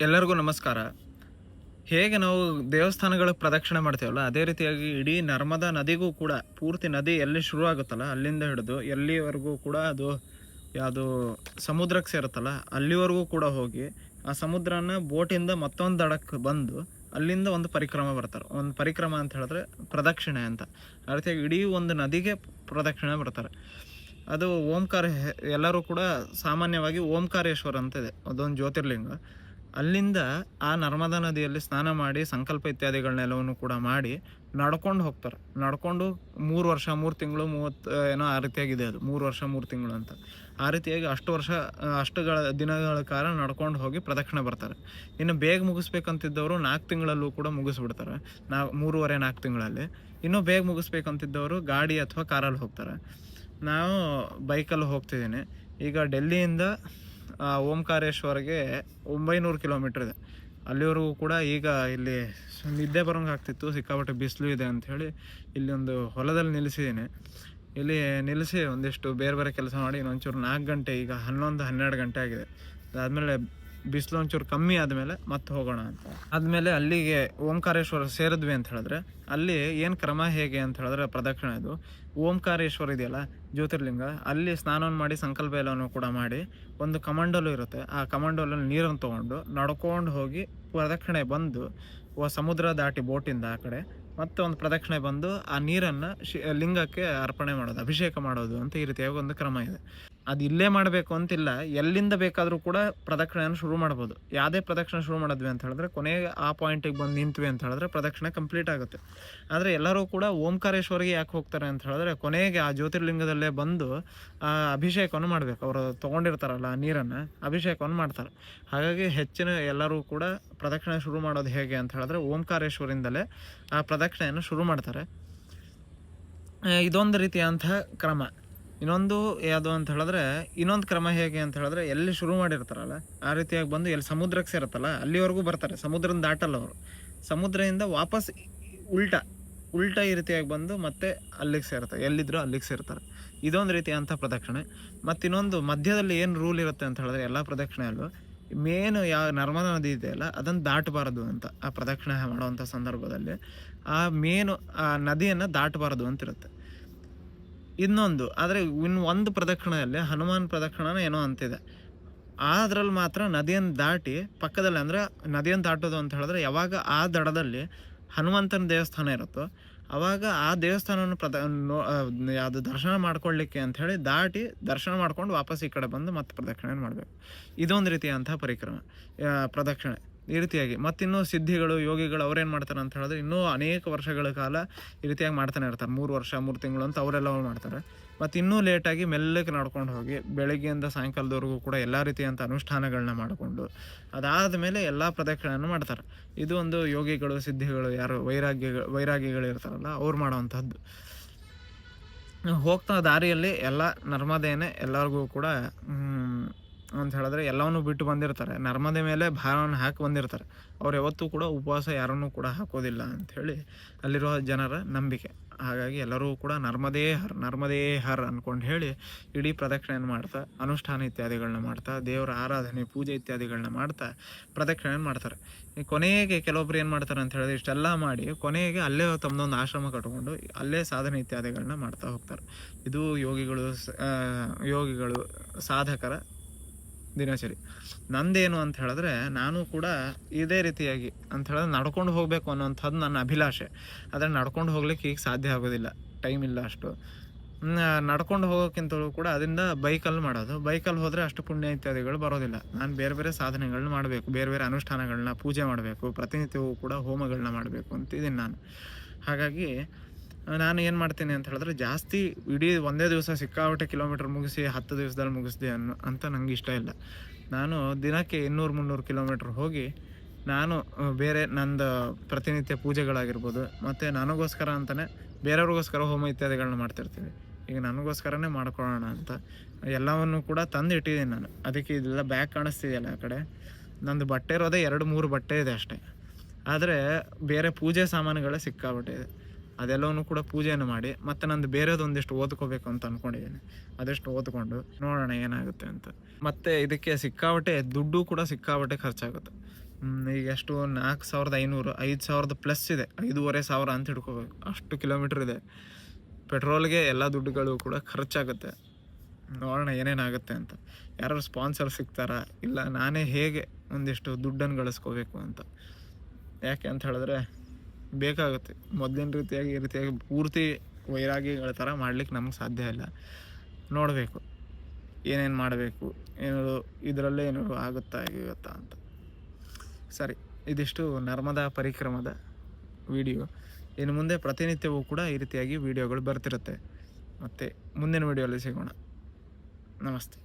ಎಲ್ಲರಿಗೂ ನಮಸ್ಕಾರ. ಹೇಗೆ ನಾವು ದೇವಸ್ಥಾನಗಳ ಪ್ರದಕ್ಷಿಣೆ ಮಾಡ್ತೀವಲ್ಲ, ಅದೇ ರೀತಿಯಾಗಿ ಇಡೀ ನರ್ಮದಾ ನದಿಗೂ ಕೂಡ ಪೂರ್ತಿ ನದಿ ಎಲ್ಲಿ ಶುರು ಆಗುತ್ತಲ್ಲ ಅಲ್ಲಿಂದ ಹಿಡಿದು ಎಲ್ಲಿವರೆಗೂ ಕೂಡ ಅದು ಯಾವುದು ಸಮುದ್ರಕ್ಕೆ ಸೇರುತ್ತಲ್ಲ ಅಲ್ಲಿವರೆಗೂ ಕೂಡ ಹೋಗಿ ಆ ಸಮುದ್ರನ ಬೋಟಿಂದ ಮತ್ತೊಂದು ದಡಕ್ಕೆ ಬಂದು ಅಲ್ಲಿಂದ ಒಂದು ಪರಿಕ್ರಮ ಬರ್ತಾರೆ. ಒಂದು ಪರಿಕ್ರಮ ಅಂತ ಹೇಳಿದ್ರೆ ಪ್ರದಕ್ಷಿಣೆ ಅಂತ. ಆ ರೀತಿಯಾಗಿ ಇಡೀ ಒಂದು ನದಿಗೆ ಪ್ರದಕ್ಷಿಣೆ ಬರ್ತಾರೆ. ಅದು ಓಂಕಾರ ಎಲ್ಲರೂ ಕೂಡ ಸಾಮಾನ್ಯವಾಗಿ ಓಂಕಾರೇಶ್ವರ ಅಂತ ಇದೆ, ಅದೊಂದು ಜ್ಯೋತಿರ್ಲಿಂಗ. ಅಲ್ಲಿಂದ ಆ ನರ್ಮದಾ ನದಿಯಲ್ಲಿ ಸ್ನಾನ ಮಾಡಿ ಸಂಕಲ್ಪ ಇತ್ಯಾದಿಗಳನ್ನೆಲ್ಲವನ್ನು ಕೂಡ ಮಾಡಿ ನಡ್ಕೊಂಡು ಹೋಗ್ತಾರೆ. ನಡ್ಕೊಂಡು 3 ವರ್ಷ 3 ತಿಂಗಳು 30 ಏನೋ ಆ ರೀತಿಯಾಗಿದೆ, ಅದು 3 ವರ್ಷ 3 ತಿಂಗಳು ಅಂತ. ಆ ರೀತಿಯಾಗಿ ಅಷ್ಟುಗಳ ದಿನಗಳ ಕಾಲ ನಡ್ಕೊಂಡು ಹೋಗಿ ಪ್ರದಕ್ಷಿಣೆ ಬರ್ತಾರೆ. ಇನ್ನು ಬೇಗ ಮುಗಿಸ್ಬೇಕಂತಿದ್ದವರು 4 ತಿಂಗಳಲ್ಲೂ ಕೂಡ ಮುಗಿಸ್ಬಿಡ್ತಾರೆ. 3.5-4 ತಿಂಗಳಲ್ಲಿ. ಇನ್ನೂ ಬೇಗ ಮುಗಿಸ್ಬೇಕಂತಿದ್ದವರು ಗಾಡಿ ಅಥವಾ ಕಾರಲ್ಲಿ ಹೋಗ್ತಾರೆ. ನಾವು ಬೈಕಲ್ಲಿ ಹೋಗ್ತಿದ್ದೀನಿ. ಈಗ ಡೆಲ್ಲಿಯಿಂದ ಓಂಕಾರೇಶ್ವರ್ಗೆ 900 ಕಿಲೋಮೀಟ್ರ್ ಇದೆ. ಅಲ್ಲಿವರೆಗೂ ಕೂಡ ಈಗ ಇಲ್ಲಿ ನಿದ್ದೆ ಬರೋಂಗೆ ಆಗ್ತಿತ್ತು, ಸಿಕ್ಕಾಪಟ್ಟೆ ಬಿಸಿಲು ಇದೆ ಅಂಥೇಳಿ ಇಲ್ಲಿ ಒಂದು ಹೊಲದಲ್ಲಿ ನಿಲ್ಲಿಸಿದ್ದೀನಿ. ಇಲ್ಲಿ ನಿಲ್ಲಿಸಿ ಒಂದಿಷ್ಟು ಬೇರೆ ಬೇರೆ ಕೆಲಸ ಮಾಡಿ ಇನ್ನೊಂಚೂರು 4 ಗಂಟೆ, ಈಗ 11-12 ಗಂಟೆ ಆಗಿದೆ. ಅದಾದಮೇಲೆ ಬಿಸಿಲು ಒಂಚೂರು ಕಮ್ಮಿ ಆದಮೇಲೆ ಮತ್ತೆ ಹೋಗೋಣ ಅಂತ. ಆದಮೇಲೆ ಅಲ್ಲಿಗೆ ಓಂಕಾರೇಶ್ವರ ಸೇರಿದ್ವಿ ಅಂತ ಹೇಳಿದ್ರೆ ಅಲ್ಲಿ ಏನು ಕ್ರಮ ಹೇಗೆ ಅಂತ ಹೇಳಿದ್ರೆ ಪ್ರದಕ್ಷಿಣೆದು ಓಂಕಾರೇಶ್ವರ ಇದೆಯಲ್ಲ ಜ್ಯೋತಿರ್ಲಿಂಗ, ಅಲ್ಲಿ ಸ್ನಾನವನ್ನು ಮಾಡಿ ಸಂಕಲ್ಪ ಎಲ್ಲನೂ ಕೂಡ ಮಾಡಿ ಒಂದು ಕಮಂಡಲು ಇರುತ್ತೆ. ಆ ಕಮಂಡಲಲ್ಲಿ ನೀರನ್ನು ತೊಗೊಂಡು ನಡ್ಕೊಂಡು ಹೋಗಿ ಪ್ರದಕ್ಷಿಣೆ ಬಂದು ಸಮುದ್ರ ದಾಟಿ ಬೋಟಿಂದ ಆ ಕಡೆ ಮತ್ತೆ ಒಂದು ಪ್ರದಕ್ಷಿಣೆ ಬಂದು ಆ ನೀರನ್ನು ಲಿಂಗಕ್ಕೆ ಅರ್ಪಣೆ ಮಾಡೋದು, ಅಭಿಷೇಕ ಮಾಡೋದು ಅಂತ ಈ ರೀತಿಯಾಗಿ ಒಂದು ಕ್ರಮ ಇದೆ. ಅದು ಇಲ್ಲೇ ಮಾಡಬೇಕು ಅಂತಿಲ್ಲ, ಎಲ್ಲಿಂದ ಬೇಕಾದರೂ ಕೂಡ ಪ್ರದಕ್ಷಿಣೆಯನ್ನು ಶುರು ಮಾಡ್ಬೋದು. ಯಾವುದೇ ಪ್ರದಕ್ಷಿಣೆ ಶುರು ಮಾಡಿದ್ವಿ ಅಂತ ಹೇಳಿದ್ರೆ ಕೊನೆಗೆ ಆ ಪಾಯಿಂಟಿಗೆ ಬಂದು ನಿಂತ್ವಿ ಅಂತ ಹೇಳಿದ್ರೆ ಪ್ರದಕ್ಷಿಣೆ ಕಂಪ್ಲೀಟ್ ಆಗುತ್ತೆ. ಆದರೆ ಎಲ್ಲರೂ ಕೂಡ ಓಂಕಾರೇಶ್ವರಿಗೆ ಯಾಕೆ ಹೋಗ್ತಾರೆ ಅಂತ ಹೇಳಿದ್ರೆ ಕೊನೆಗೆ ಆ ಜ್ಯೋತಿರ್ಲಿಂಗದಲ್ಲೇ ಬಂದು ಆ ಅಭಿಷೇಕವನ್ನು ಮಾಡಬೇಕು. ಅವರು ತೊಗೊಂಡಿರ್ತಾರಲ್ಲ ಆ ನೀರನ್ನು ಅಭಿಷೇಕವನ್ನು ಮಾಡ್ತಾರೆ. ಹಾಗಾಗಿ ಹೆಚ್ಚಿನ ಎಲ್ಲರೂ ಕೂಡ ಪ್ರದಕ್ಷಿಣೆ ಶುರು ಮಾಡೋದು ಹೇಗೆ ಅಂತ ಹೇಳಿದ್ರೆ ಓಂಕಾರೇಶ್ವರಿಂದಲೇ ಆ ಪ್ರದಕ್ಷಿಣೆಯನ್ನು ಶುರು ಮಾಡ್ತಾರೆ. ಇದೊಂದು ರೀತಿಯಾದಂತಹ ಕ್ರಮ. ಇನ್ನೊಂದು ಯಾವುದು ಅಂತ ಹೇಳಿದ್ರೆ ಇನ್ನೊಂದು ಕ್ರಮ ಹೇಗೆ ಅಂತ ಹೇಳಿದ್ರೆ ಎಲ್ಲಿ ಶುರು ಮಾಡಿರ್ತಾರಲ್ಲ ಆ ರೀತಿಯಾಗಿ ಬಂದು ಎಲ್ಲಿ ಸಮುದ್ರಕ್ಕೆ ಸೇರುತ್ತಲ್ಲ ಅಲ್ಲಿವರೆಗೂ ಬರ್ತಾರೆ. ಸಮುದ್ರನ ದಾಟಲ್ಲ ಅವರು. ಸಮುದ್ರದಿಂದ ವಾಪಸ್ ಉಲ್ಟಾ ಈ ರೀತಿಯಾಗಿ ಬಂದು ಮತ್ತೆ ಅಲ್ಲಿಗೆ ಸೇರ್ತಾರೆ, ಎಲ್ಲಿದ್ರು ಅಲ್ಲಿಗೆ ಸೇರ್ತಾರೆ. ಇದೊಂದು ರೀತಿಯಂಥ ಪ್ರದಕ್ಷಿಣೆ. ಮತ್ತು ಇನ್ನೊಂದು ಮಧ್ಯದಲ್ಲಿ ಏನು ರೂಲ್ ಇರುತ್ತೆ ಅಂತ ಹೇಳಿದ್ರೆ ಎಲ್ಲ ಪ್ರದಕ್ಷಿಣೆಯಲ್ಲೂ ಮೇನು ಯಾವ ನರ್ಮದಾ ನದಿ ಇದೆಯಲ್ಲ ಅದನ್ನು ದಾಟಬಾರದು ಅಂತ. ಆ ಪ್ರದಕ್ಷಿಣೆ ಮಾಡುವಂಥ ಸಂದರ್ಭದಲ್ಲಿ ಆ ಆ ನದಿಯನ್ನು ದಾಟಬಾರದು ಅಂತಿರುತ್ತೆ. ಇನ್ನೊಂದು ಆದರೆ ಒಂದು ಪ್ರದಕ್ಷಿಣೆಯಲ್ಲಿ ಹನುಮಾನ್ ಪ್ರದಕ್ಷಿಣೆ ಏನೋ ಅಂತಿದೆ, ಅದ್ರಲ್ಲಿ ಮಾತ್ರ ನದಿಯನ್ನು ದಾಟಿ ಪಕ್ಕದಲ್ಲಿ, ಅಂದರೆ ನದಿಯನ್ನು ದಾಟೋದು ಅಂತ ಹೇಳಿದ್ರೆ ಯಾವಾಗ ಆ ದಡದಲ್ಲಿ ಹನುಮಂತನ ದೇವಸ್ಥಾನ ಇರುತ್ತೋ ಆವಾಗ ಆ ದೇವಸ್ಥಾನವನ್ನು ಯಾವುದು ದರ್ಶನ ಮಾಡ್ಕೊಳ್ಳಿಕ್ಕೆ ಅಂಥೇಳಿ ದಾಟಿ ದರ್ಶನ ಮಾಡ್ಕೊಂಡು ವಾಪಸ್ ಈ ಕಡೆ ಬಂದು ಮತ್ತೆ ಪ್ರದಕ್ಷಿಣೆ ಮಾಡಬೇಕು. ಇದೊಂದು ರೀತಿಯಂಥ ಪ್ರದಕ್ಷಿಣೆ ಈ ರೀತಿಯಾಗಿ. ಮತ್ತಿನ್ನೂ ಸಿದ್ಧಿಗಳು ಯೋಗಿಗಳು ಅವ್ರೇನು ಮಾಡ್ತಾರೆ ಅಂತ ಹೇಳಿದ್ರೆ ಇನ್ನೂ ಅನೇಕ ವರ್ಷಗಳ ಕಾಲ ಈ ರೀತಿಯಾಗಿ ಮಾಡ್ತಾನೆ ಇರ್ತಾರೆ. 3 ವರ್ಷ 3 ತಿಂಗಳು ಅಂತ ಅವರೆಲ್ಲ ಮಾಡ್ತಾರೆ. ಮತ್ತು ಇನ್ನೂ ಲೇಟಾಗಿ ಮೆಲ್ಲಗೆ ನಡ್ಕೊಂಡು ಹೋಗಿ ಬೆಳಗ್ಗೆಯಿಂದ ಸಾಯಂಕಾಲದವರೆಗೂ ಕೂಡ ಎಲ್ಲ ರೀತಿಯಂಥ ಅನುಷ್ಠಾನಗಳನ್ನ ಮಾಡಿಕೊಂಡು ಅದಾದ ಮೇಲೆ ಎಲ್ಲ ಪ್ರದಕ್ಷಿಣೆಯನ್ನು ಮಾಡ್ತಾರೆ. ಇದು ಒಂದು ಯೋಗಿಗಳು ಸಿದ್ಧಿಗಳು ಯಾರು ವೈರಾಗಿಗಳು ಇರ್ತಾರಲ್ಲ ಅವ್ರು ಮಾಡೋವಂಥದ್ದು. ಹೋಗ್ತಾ ದಾರಿಯಲ್ಲಿ ಎಲ್ಲ ನರ್ಮದೇನೆ ಎಲ್ಲರಿಗೂ ಕೂಡ ಅಂತ ಹೇಳಿದ್ರೆ ಎಲ್ಲವನ್ನೂ ಬಿಟ್ಟು ಬಂದಿರ್ತಾರೆ. ನರ್ಮದೆ ಮೇಲೆ ಭಾರವನ್ನು ಹಾಕಿ ಬಂದಿರ್ತಾರೆ. ಅವ್ರು ಯಾವತ್ತೂ ಕೂಡ ಉಪವಾಸ ಯಾರನ್ನೂ ಕೂಡ ಹಾಕೋದಿಲ್ಲ ಅಂಥೇಳಿ ಅಲ್ಲಿರುವ ಜನರ ನಂಬಿಕೆ. ಹಾಗಾಗಿ ಎಲ್ಲರೂ ಕೂಡ ನರ್ಮದೇ ಹರ್ ಅಂದ್ಕೊಂಡು ಹೇಳಿ ಇಡೀ ಪ್ರದಕ್ಷಿಣೆಯನ್ನು ಮಾಡ್ತಾ ಅನುಷ್ಠಾನ ಇತ್ಯಾದಿಗಳನ್ನ ಮಾಡ್ತಾ ದೇವರ ಆರಾಧನೆ ಪೂಜೆ ಇತ್ಯಾದಿಗಳನ್ನ ಮಾಡ್ತಾ ಪ್ರದಕ್ಷಿಣೆಯನ್ನು ಮಾಡ್ತಾರೆ. ಕೊನೆಗೆ ಕೆಲವೊಬ್ರು ಏನು ಮಾಡ್ತಾರೆ ಅಂತ ಹೇಳಿದ್ರೆ ಇಷ್ಟೆಲ್ಲ ಮಾಡಿ ಕೊನೆಗೆ ಅಲ್ಲೇ ತಮ್ಮದೊಂದು ಆಶ್ರಮ ಕಟ್ಕೊಂಡು ಅಲ್ಲೇ ಸಾಧನೆ ಇತ್ಯಾದಿಗಳನ್ನ ಮಾಡ್ತಾ ಹೋಗ್ತಾರೆ. ಇದು ಯೋಗಿಗಳು ಸಾಧಕರ ದಿನಚರಿ. ನಂದೇನು ಅಂತ ಹೇಳಿದ್ರೆ ನಾನು ಕೂಡ ಇದೇ ರೀತಿಯಾಗಿ ಅಂತ ಹೇಳಿದ್ರೆ ನಡ್ಕೊಂಡು ಹೋಗಬೇಕು ಅನ್ನೋಂಥದ್ದು ನನ್ನ ಅಭಿಲಾಷೆ. ಆದರೆ ನಡ್ಕೊಂಡು ಹೋಗ್ಲಿಕ್ಕೆ ಈಗ ಸಾಧ್ಯ ಆಗೋದಿಲ್ಲ, ಟೈಮ್ ಇಲ್ಲ ಅಷ್ಟು. ನಡ್ಕೊಂಡು ಹೋಗೋಕ್ಕಿಂತಲೂ ಕೂಡ ಅದರಿಂದ ಬೈಕಲ್ಲಿ ಮಾಡೋದು. ಬೈಕಲ್ಲಿ ಹೋದರೆ ಅಷ್ಟು ಪುಣ್ಯ ಇತ್ಯಾದಿಗಳು ಬರೋದಿಲ್ಲ. ನಾನು ಬೇರೆ ಬೇರೆ ಸಾಧನೆಗಳನ್ನ ಮಾಡಬೇಕು, ಬೇರೆ ಬೇರೆ ಅನುಷ್ಠಾನಗಳನ್ನ ಪೂಜೆ ಮಾಡಬೇಕು, ಪ್ರತಿನಿತ್ಯವೂ ಕೂಡ ಹೋಮಗಳನ್ನ ಮಾಡಬೇಕು ಅಂತಿದ್ದೀನಿ ನಾನು. ಹಾಗಾಗಿ ನಾನು ಏನು ಮಾಡ್ತೀನಿ ಅಂತ ಹೇಳಿದ್ರೆ ಜಾಸ್ತಿ ಇಡೀ ಒಂದೇ ದಿವಸ ಸಿಕ್ಕಾಪಟ್ಟೆ ಕಿಲೋಮೀಟ್ರ್ ಮುಗಿಸಿ 10 ದಿವಸದಲ್ಲಿ ಮುಗಿಸ್ದೆ ಅಂತ ನಂಗೆ ಇಷ್ಟ ಇಲ್ಲ. ನಾನು ದಿನಕ್ಕೆ 200-300 ಕಿಲೋಮೀಟ್ರ್ ಹೋಗಿ ನಾನು ಬೇರೆ ನಂದು ಪ್ರತಿನಿತ್ಯ ಪೂಜೆಗಳಾಗಿರ್ಬೋದು ಮತ್ತು ನನಗೋಸ್ಕರ ಅಂತಲೇ ಬೇರೆಯವ್ರಿಗೋಸ್ಕರ ಹೋಮ ಇತ್ಯಾದಿಗಳನ್ನ ಮಾಡ್ತಿರ್ತೀವಿ. ಈಗ ನನಗೋಸ್ಕರನೇ ಮಾಡ್ಕೊಳ್ಳೋಣ ಅಂತ ಎಲ್ಲವನ್ನು ಕೂಡ ತಂದು ಇಟ್ಟಿದ್ದೀನಿ ನಾನು. ಅದಕ್ಕೆ ಇದೆಲ್ಲ ಬ್ಯಾಗ್ ಕಾಣಿಸ್ತಿದೆಯಲ್ಲ ಆ ಕಡೆ, ನಂದು ಬಟ್ಟೆ ಇರೋದೇ 2-3 ಬಟ್ಟೆ ಇದೆ ಅಷ್ಟೇ. ಆದರೆ ಬೇರೆ ಪೂಜೆ ಸಾಮಾನುಗಳೇ ಸಿಕ್ಕಾಬಿಟ್ಟಿದೆ. ಅದೆಲ್ಲವನ್ನೂ ಕೂಡ ಪೂಜೆಯನ್ನು ಮಾಡಿ ಮತ್ತು ನಂದು ಬೇರೆದೊಂದಿಷ್ಟು ಓದ್ಕೋಬೇಕು ಅಂತ ಅಂದ್ಕೊಂಡಿದ್ದೀನಿ. ಅದೆಷ್ಟು ಓದ್ಕೊಂಡು ನೋಡೋಣ ಏನಾಗುತ್ತೆ ಅಂತ. ಮತ್ತು ಇದಕ್ಕೆ ಸಿಕ್ಕಾಬಟ್ಟೆ ದುಡ್ಡು ಕೂಡ ಸಿಕ್ಕಾಬಟ್ಟೆ ಖರ್ಚಾಗುತ್ತೆ. ಈಗ ಎಷ್ಟು 4500 5000 ಪ್ಲಸ್ ಇದೆ, 5500 ಅಂತ ಹಿಡ್ಕೋಬೇಕು, ಅಷ್ಟು ಕಿಲೋಮೀಟ್ರ್ ಇದೆ. ಪೆಟ್ರೋಲ್ಗೆ ಎಲ್ಲ ದುಡ್ಡುಗಳು ಕೂಡ ಖರ್ಚಾಗುತ್ತೆ. ನೋಡೋಣ ಏನೇನಾಗುತ್ತೆ ಅಂತ. ಯಾರು ಸ್ಪಾನ್ಸರ್ ಸಿಗ್ತಾರಾ, ಇಲ್ಲ ನಾನೇ ಹೇಗೆ ಒಂದಿಷ್ಟು ದುಡ್ಡನ್ನು ಗಳಿಸ್ಕೋಬೇಕು ಅಂತ. ಯಾಕೆ ಅಂತ ಹೇಳಿದ್ರೆ ಬೇಕಾಗುತ್ತೆ. ಮೊದಲಿನ ರೀತಿಯಾಗಿ ಈ ರೀತಿಯಾಗಿ ಪೂರ್ತಿ ವೈರಾಗಿಗಳ ಥರ ಮಾಡ್ಲಿಕ್ಕೆ ನಮ್ಗೆ ಸಾಧ್ಯ ಇಲ್ಲ. ನೋಡಬೇಕು ಏನೇನು ಮಾಡಬೇಕು, ಏನು ಇದರಲ್ಲೇ ಏನು ಆಗುತ್ತಾ ಅಂತ. ಸರಿ, ಇದಿಷ್ಟು ನರ್ಮದಾ ಪರಿಕ್ರಮದ ವಿಡಿಯೋ. ಇನ್ನು ಮುಂದೆ ಪ್ರತಿನಿತ್ಯವೂ ಕೂಡ ಈ ರೀತಿಯಾಗಿ ವಿಡಿಯೋಗಳು ಬರ್ತಿರುತ್ತೆ. ಮತ್ತು ಮುಂದಿನ ವಿಡಿಯೋಲ್ಲಿ ಸಿಗೋಣ. ನಮಸ್ತೆ.